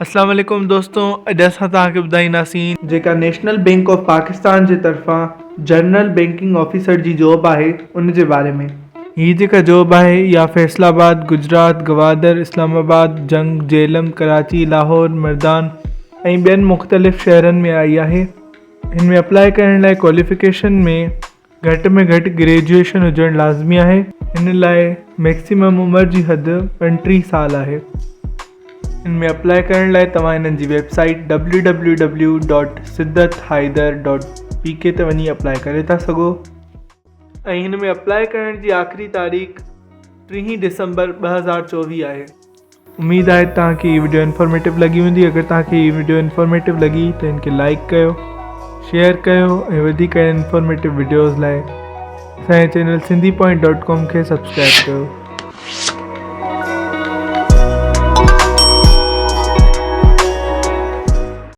अस्सलाम वालेकुम दोस्तों, अॼु असां तव्हांखे ॿुधाईंदासीं जेका नेशनल बैंक ऑफ पाकिस्तान जे तरफ़ां जनरल बैंकिंग ऑफिसर जी जॉब आहे उन जे बारे में। हीअ जेका जॉब आहे इहा फैसलाबाद, गुजरात, गवादर, इस्लामाबाद, जंग, जेलम, कराची, लाहौर, मर्दान ऐं ॿियनि मुख़्तलिफ़ शहरनि में आई आहे। हिन में अप्लाई करण लाइ क्वालिफिकेशन में घटि ग्रेजुएशन हुजणु लाज़मी आहे। हिन लाइ मैक्सिमम उमिरि जी हद 35 साल आहे। इनमें अप्लाई करण लाइ तव्हां हिननि जी वेबसाइट www.siddhathaider.pk ते वञी अप्लाई करे था सघो ऐं हिन में अप्लाई करण जी आख़िरी तारीख़ 3 दिसंबर 2024 आहे। उमेद आहे तव्हांखे हीअ वीडियो इंफॉर्मेटिव लॻी हूंदी। अगरि तव्हांखे हीअ वीडियो इंफॉर्मेटिव लॻी त हिनखे लाइक कयो, शेयर कयो ऐं वधीक इंफॉर्मेटिव वीडियोज़ लाइ असांजे चैनल sindhipoint.com खे सब्सक्राइब कयो।